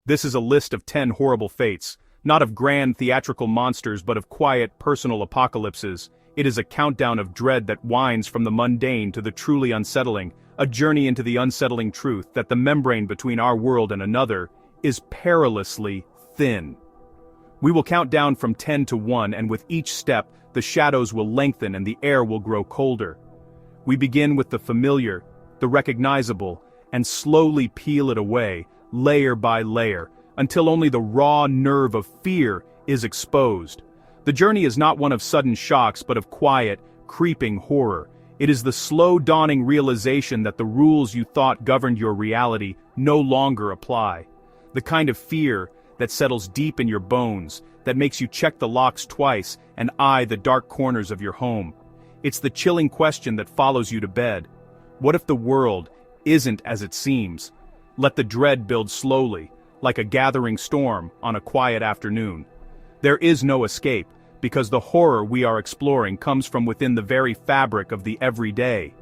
This is a list of 10 horrible fates, not of grand theatrical monsters but of quiet, personal apocalypses. It is a countdown of dread that winds from the mundane to the truly unsettling, a journey into the unsettling truth that the membrane between our world and another is perilously thin. We will count down from 10 to 1, and with each step, the shadows will lengthen and the air will grow colder. We begin with the familiar, the recognizable, and slowly peel it away, layer by layer, until only the raw nerve of fear is exposed. The journey is not one of sudden shocks but of quiet, creeping horror. It is the slow dawning realization that the rules you thought governed your reality no longer apply. The kind of fear that settles deep in your bones, that makes you check the locks twice and eye the dark corners of your home. It's the chilling question that follows you to bed. What if the world isn't as it seems? Let the dread build slowly, like a gathering storm on a quiet afternoon. There is no escape, because the horror we are exploring comes from within the very fabric of the everyday.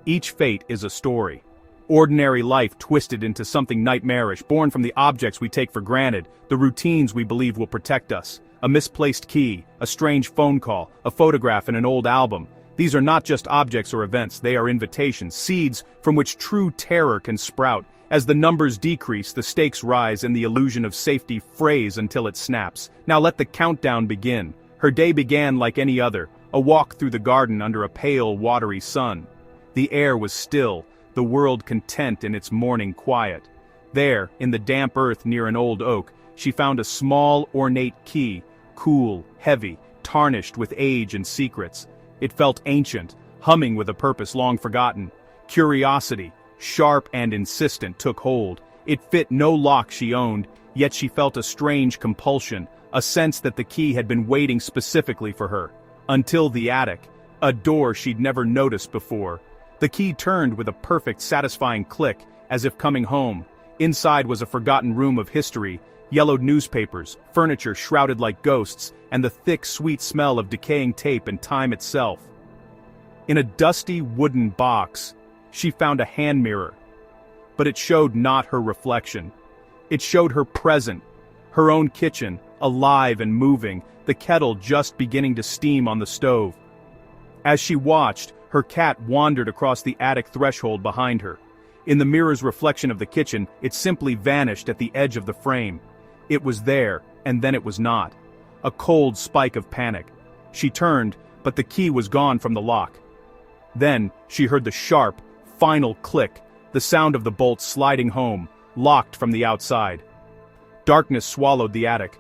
Each fate is a story. Ordinary life twisted into something nightmarish, born from the objects we take for granted, the routines we believe will protect us. A misplaced key, a strange phone call, a photograph in an old album. These are not just objects or events, they are invitations, seeds from which true terror can sprout. As the numbers decrease, the stakes rise and the illusion of safety frays until it snaps. Now let the countdown begin. Her day began like any other, a walk through the garden under a pale, watery sun. The air was still, the world content in its morning quiet. There, in the damp earth near an old oak, she found a small, ornate key, cool, heavy, tarnished with age and secrets. It felt ancient, humming with a purpose long forgotten. Curiosity, sharp and insistent, took hold. It fit no lock she owned, yet she felt a strange compulsion, a sense that the key had been waiting specifically for her. Until the attic, a door she'd never noticed before. The key turned with a perfect, satisfying click, as if coming home. Inside was a forgotten room of history, yellowed newspapers, furniture shrouded like ghosts, and the thick, sweet smell of decaying tape and time itself. In a dusty wooden box, she found a hand mirror. But it showed not her reflection. It showed her present, her own kitchen, alive and moving, the kettle just beginning to steam on the stove. As she watched, her cat wandered across the attic threshold behind her. In the mirror's reflection of the kitchen, it simply vanished at the edge of the frame. It was there, and then it was not. A cold spike of panic. She turned, but the key was gone from the lock. Then, she heard the sharp, final click, the sound of the bolt sliding home, locked from the outside. Darkness swallowed the attic.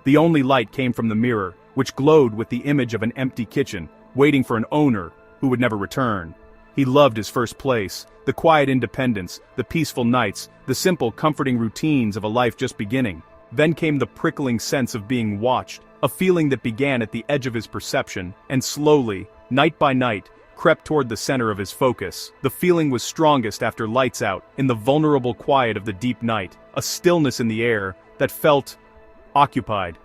The only light came from the mirror, which glowed with the image of an empty kitchen, waiting for an owner who would never return. He loved his first place, the quiet independence, the peaceful nights, the simple, comforting routines of a life just beginning. Then came the prickling sense of being watched, a feeling that began at the edge of his perception, and slowly, night by night, crept toward the center of his focus. The feeling was strongest after lights out, in the vulnerable quiet of the deep night, a stillness in the air that felt occupied.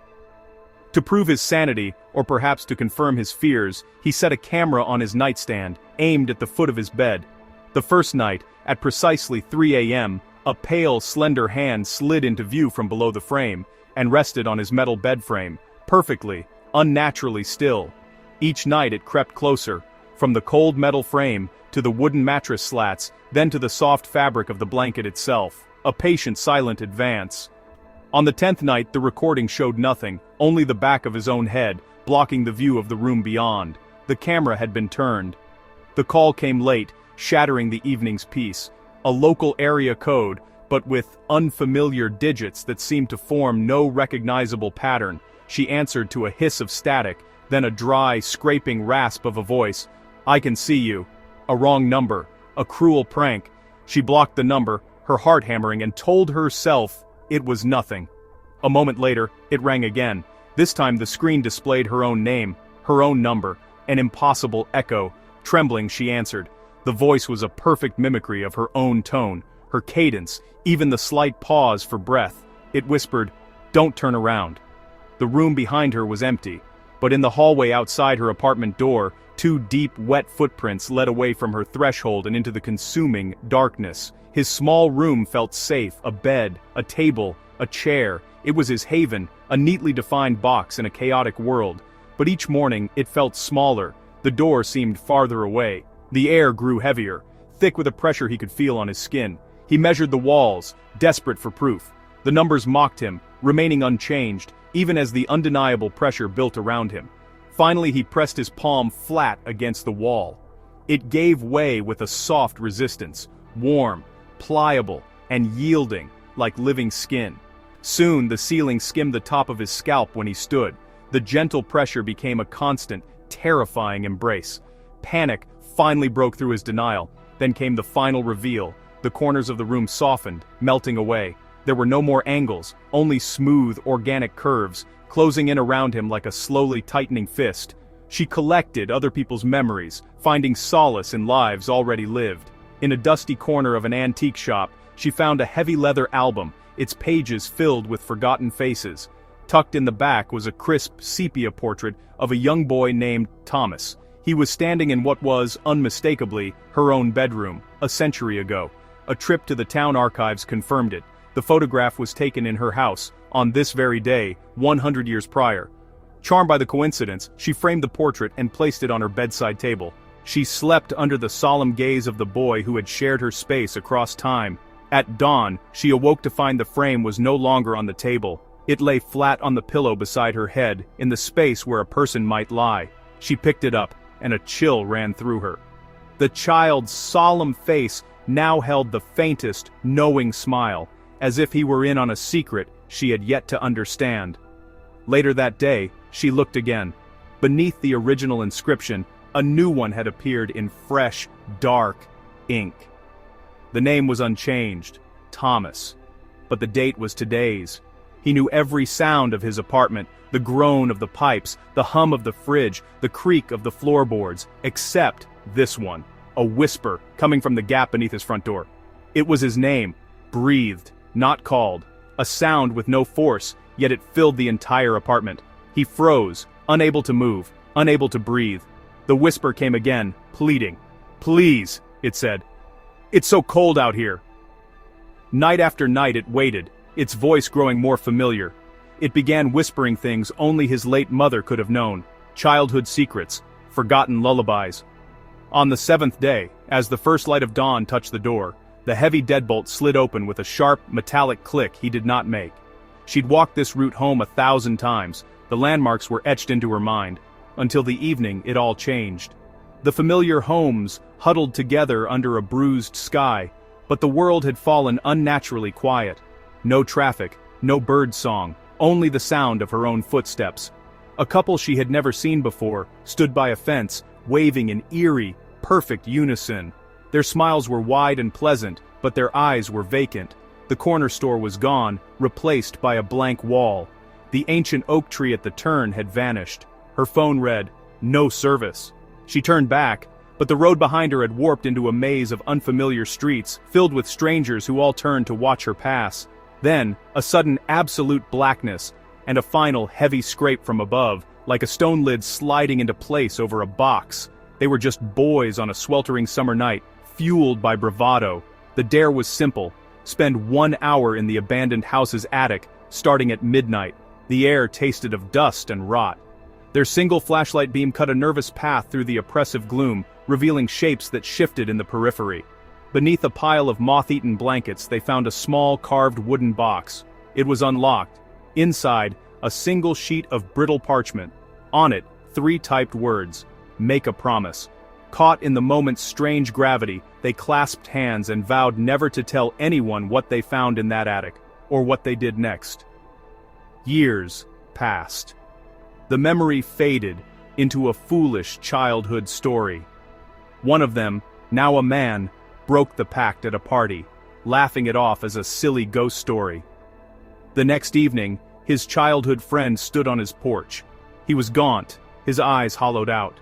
To prove his sanity, or perhaps to confirm his fears, he set a camera on his nightstand, aimed at the foot of his bed. The first night, at precisely 3 a.m., a pale, slender hand slid into view from below the frame, and rested on his metal bed frame, perfectly, unnaturally still. Each night it crept closer, from the cold metal frame, to the wooden mattress slats, then to the soft fabric of the blanket itself. A patient, silent advance. On the 10th night the recording showed nothing, only the back of his own head, blocking the view of the room beyond. The camera had been turned. The call came late, shattering the evening's peace. A local area code, but with unfamiliar digits that seemed to form no recognizable pattern. She answered to a hiss of static, then a dry, scraping rasp of a voice. "I can see you." A wrong number. A cruel prank. She blocked the number, her heart hammering, and told herself it was nothing. A moment later, it rang again. This time the screen displayed her own name, her own number, an impossible echo. Trembling, she answered. The voice was a perfect mimicry of her own tone, her cadence, even the slight pause for breath. It whispered, "Don't turn around." The room behind her was empty, but in the hallway outside her apartment door, 2 deep, wet footprints led away from her threshold and into the consuming darkness. His small room felt safe, a bed, a table, a chair. It was his haven, a neatly defined box in a chaotic world. But each morning, it felt smaller. The door seemed farther away. The air grew heavier, thick with a pressure he could feel on his skin. He measured the walls, desperate for proof. The numbers mocked him, remaining unchanged, even as the undeniable pressure built around him. Finally, he pressed his palm flat against the wall. It gave way with a soft resistance, warm, pliable, and yielding, like living skin. Soon, the ceiling skimmed the top of his scalp when he stood. The gentle pressure became a constant, terrifying embrace. Panic finally broke through his denial. Then came the final reveal. The corners of the room softened, melting away. There were no more angles, only smooth, organic curves, closing in around him like a slowly tightening fist. She collected other people's memories, finding solace in lives already lived. In a dusty corner of an antique shop, she found a heavy leather album, its pages filled with forgotten faces. Tucked in the back was a crisp sepia portrait of a young boy named Thomas. He was standing in what was, unmistakably, her own bedroom, a century ago. A trip to the town archives confirmed it. The photograph was taken in her house, on this very day, 100 years prior. Charmed by the coincidence, she framed the portrait and placed it on her bedside table. She slept under the solemn gaze of the boy who had shared her space across time. At dawn, she awoke to find the frame was no longer on the table. It lay flat on the pillow beside her head, in the space where a person might lie. She picked it up, and a chill ran through her. The child's solemn face now held the faintest, knowing smile, as if he were in on a secret she had yet to understand. Later that day, she looked again. Beneath the original inscription, a new one had appeared in fresh, dark ink. The name was unchanged, Thomas, but the date was today's. He knew every sound of his apartment, the groan of the pipes, the hum of the fridge, the creak of the floorboards, except this one, a whisper coming from the gap beneath his front door. It was his name, breathed, not called, a sound with no force, yet it filled the entire apartment. He froze, unable to move, unable to breathe. The whisper came again, pleading. "Please," it said. "It's so cold out here." Night after night it waited, its voice growing more familiar. It began whispering things only his late mother could have known, childhood secrets, forgotten lullabies. On the 7th day, as the first light of dawn touched the door, the heavy deadbolt slid open with a sharp, metallic click he did not make. She'd walked this route home 1,000 times, the landmarks were etched into her mind. Until the evening, it all changed. The familiar homes huddled together under a bruised sky, but the world had fallen unnaturally quiet. No traffic, no bird song, only the sound of her own footsteps. A couple she had never seen before stood by a fence, waving in eerie, perfect unison. Their smiles were wide and pleasant, but their eyes were vacant. The corner store was gone, replaced by a blank wall. The ancient oak tree at the turn had vanished. Her phone read, "No service." She turned back, but the road behind her had warped into a maze of unfamiliar streets, filled with strangers who all turned to watch her pass. Then, a sudden absolute blackness, and a final heavy scrape from above, like a stone lid sliding into place over a box. They were just boys on a sweltering summer night, fueled by bravado. The dare was simple: spend 1 hour in the abandoned house's attic, starting at midnight. The air tasted of dust and rot. Their single flashlight beam cut a nervous path through the oppressive gloom, revealing shapes that shifted in the periphery. Beneath a pile of moth-eaten blankets, they found a small carved wooden box. It was unlocked. Inside, a single sheet of brittle parchment. On it, 3 typed words: "Make a promise." Caught in the moment's strange gravity, they clasped hands and vowed never to tell anyone what they found in that attic, or what they did next. Years passed. The memory faded into a foolish childhood story. One of them, now a man, broke the pact at a party, laughing it off as a silly ghost story. The next evening, his childhood friend stood on his porch. He was gaunt, his eyes hollowed out.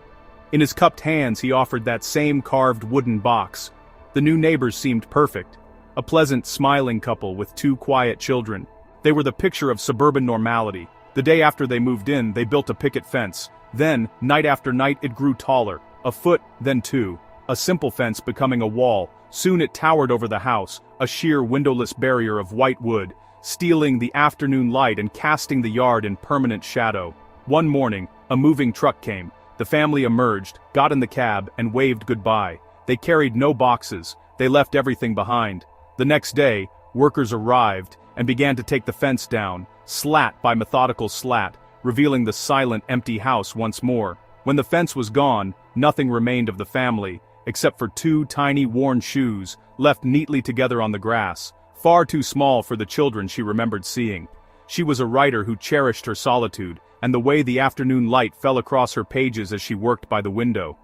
In his cupped hands he offered that same carved wooden box. The new neighbors seemed perfect. A pleasant, smiling couple with 2 quiet children. They were the picture of suburban normality. The day after they moved in, they built a picket fence. Then, night after night, it grew taller. A foot, then 2. A simple fence becoming a wall. Soon it towered over the house, a sheer windowless barrier of white wood. stealing the afternoon light and casting the yard in permanent shadow. One morning, a moving truck came. The family emerged, got in the cab, and waved goodbye. They carried no boxes. They left everything behind. The next day, workers arrived and began to take the fence down, slat by methodical slat, revealing the silent, empty house once more. When the fence was gone, nothing remained of the family, except for two tiny worn shoes, left neatly together on the grass, far too small for the children she remembered seeing. She was a writer who cherished her solitude, and the way the afternoon light fell across her pages as she worked by the window.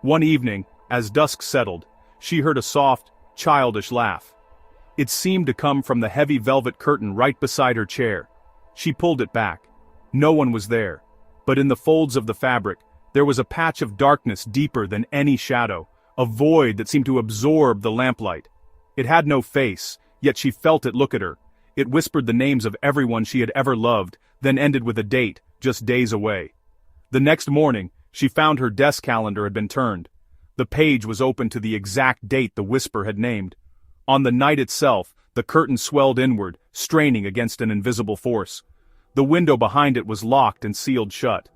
One evening, as dusk settled, she heard a soft, childish laugh. It seemed to come from the heavy velvet curtain right beside her chair. She pulled it back. No one was there. But in the folds of the fabric, there was a patch of darkness deeper than any shadow, a void that seemed to absorb the lamplight. It had no face, yet she felt it look at her. It whispered the names of everyone she had ever loved, then ended with a date, just days away. The next morning, she found her desk calendar had been turned. The page was open to the exact date the whisper had named. On the night itself, the curtain swelled inward, straining against an invisible force. The window behind it was locked and sealed shut.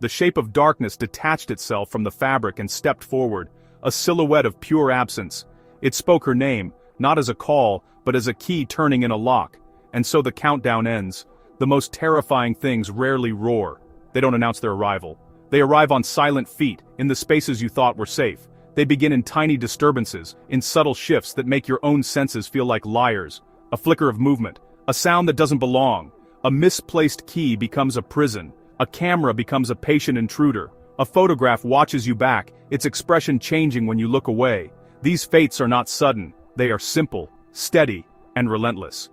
The shape of darkness detached itself from the fabric and stepped forward, a silhouette of pure absence. It spoke her name, not as a call, but as a key turning in a lock. And so the countdown ends. The most terrifying things rarely roar. They don't announce their arrival. They arrive on silent feet, in the spaces you thought were safe. They begin in tiny disturbances, in subtle shifts that make your own senses feel like liars. A flicker of movement, a sound that doesn't belong. A misplaced key becomes a prison. A camera becomes a patient intruder. A photograph watches you back, its expression changing when you look away. These fates are not sudden. They are simple, steady, and relentless.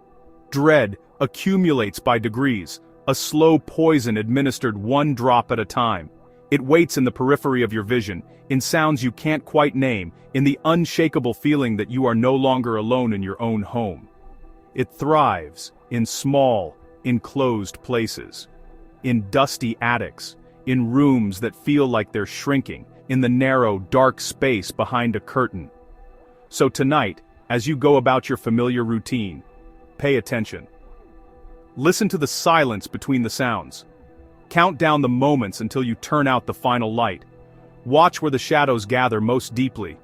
Dread accumulates by degrees, a slow poison administered one drop at a time. It waits in the periphery of your vision, in sounds you can't quite name, in the unshakable feeling that you are no longer alone in your own home. It thrives in small, enclosed places, in dusty attics, in rooms that feel like they're shrinking, in the narrow, dark space behind a curtain. So tonight, as you go about your familiar routine, pay attention. Listen to the silence between the sounds. Count down the moments until you turn out the final light. Watch where the shadows gather most deeply,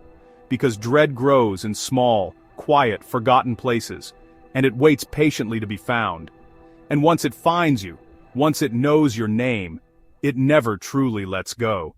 because dread grows in small, quiet, forgotten places, and it waits patiently to be found. And once it finds you, once it knows your name, it never truly lets go.